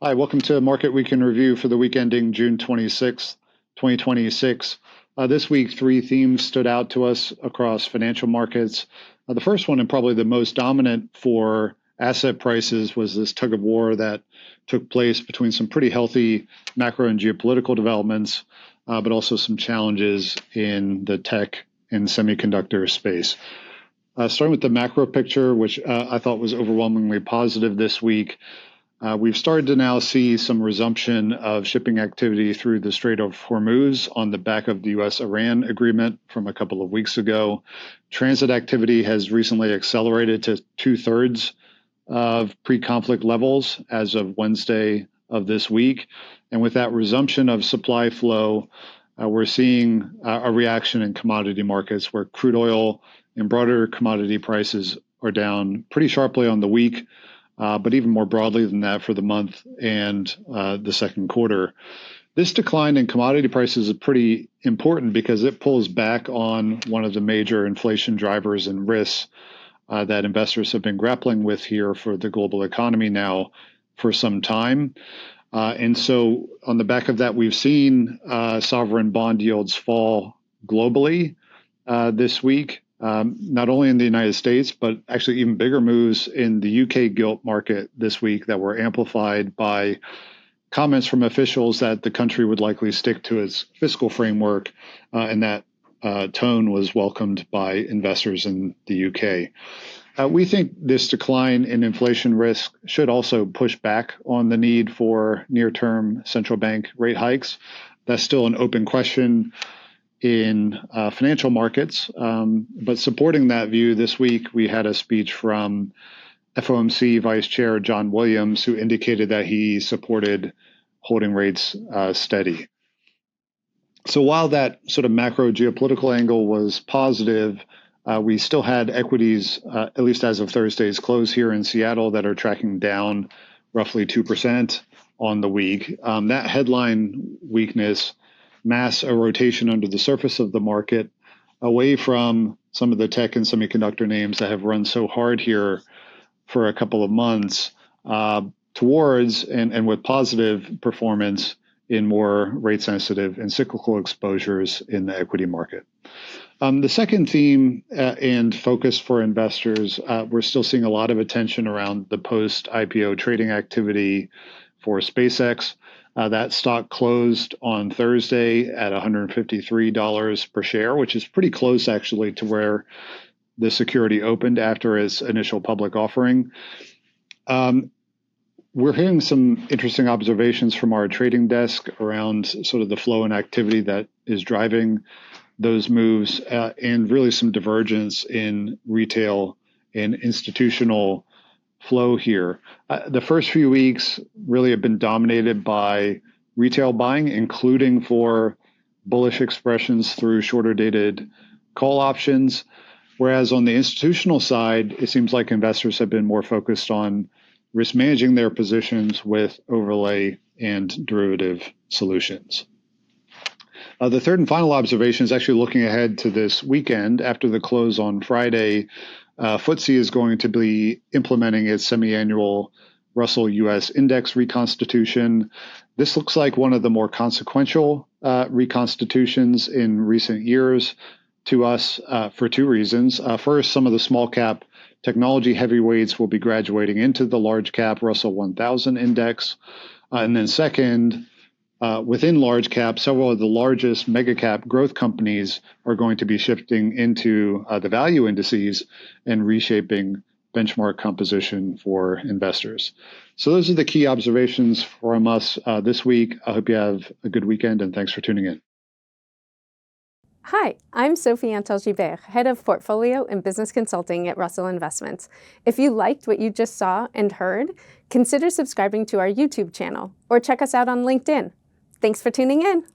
Hi, welcome to Market Week in Review for the week ending June 26th, 2026. This week, three themes stood out to us across financial markets. The first one, and probably the most dominant for asset prices, was this tug of war that took place between some pretty healthy macro and geopolitical developments, but also some challenges in the tech and semiconductor space. Starting with the macro picture, which I thought was overwhelmingly positive this week. We've started to now see some resumption of shipping activity through the Strait of Hormuz on the back of the U.S.-Iran agreement from a couple of weeks ago. Transit activity has recently accelerated to 2/3 of pre-conflict levels as of Wednesday of this week. And with that resumption of supply flow, we're seeing a reaction in commodity markets where crude oil and broader commodity prices are down pretty sharply on the week. But even more broadly than that for the month and the second quarter. This decline in commodity prices is pretty important because it pulls back on one of the major inflation drivers and risks that investors have been grappling with here for the global economy now for some time. And so on the back of that, we've seen sovereign bond yields fall globally this week. Not only in the United States, but actually even bigger moves in the UK gilt market this week that were amplified by comments from officials that the country would likely stick to its fiscal framework, and that tone was welcomed by investors in the UK. We think this decline in inflation risk should also push back on the need for near-term central bank rate hikes. That's still an open question in financial markets. But supporting that view, this week we had a speech from FOMC Vice Chair John Williams, who indicated that he supported holding rates steady. So while that sort of macro geopolitical angle was positive, we still had equities, at least as of Thursday's close here in Seattle, that are tracking down roughly 2% on the week. That headline weakness masks a rotation under the surface of the market away from some of the tech and semiconductor names that have run so hard here for a couple of months towards and with positive performance in more rate sensitive and cyclical exposures in the equity market. The second theme and focus for investors, we're still seeing a lot of attention around the post-IPO trading activity for SpaceX. That stock closed on Thursday at $153 per share, which is pretty close actually to where the security opened after its initial public offering. We're hearing some interesting observations from our trading desk around sort of the flow and activity that is driving those moves, and really some divergence in retail and institutional flow here. The first few weeks really have been dominated by retail buying, including for bullish expressions through shorter dated call options. Whereas on the institutional side, it seems like investors have been more focused on risk managing their positions with overlay and derivative solutions. The third and final observation is actually looking ahead to this weekend. After the close on Friday, FTSE is going to be implementing its semi-annual Russell U.S. index reconstitution. This looks like one of the more consequential reconstitutions in recent years to us for two reasons. First, some of the small cap technology heavyweights will be graduating into the large cap Russell 1000 index. And then second, within large cap, several of the largest mega cap growth companies are going to be shifting into the value indices and reshaping benchmark composition for investors. So those are the key observations from us this week. I hope you have a good weekend, and thanks for tuning in. Hi, I'm Sophie Antal-Gibert, Head of Portfolio and Business Consulting at Russell Investments. If you liked what you just saw and heard, consider subscribing to our YouTube channel or check us out on LinkedIn. Thanks for tuning in.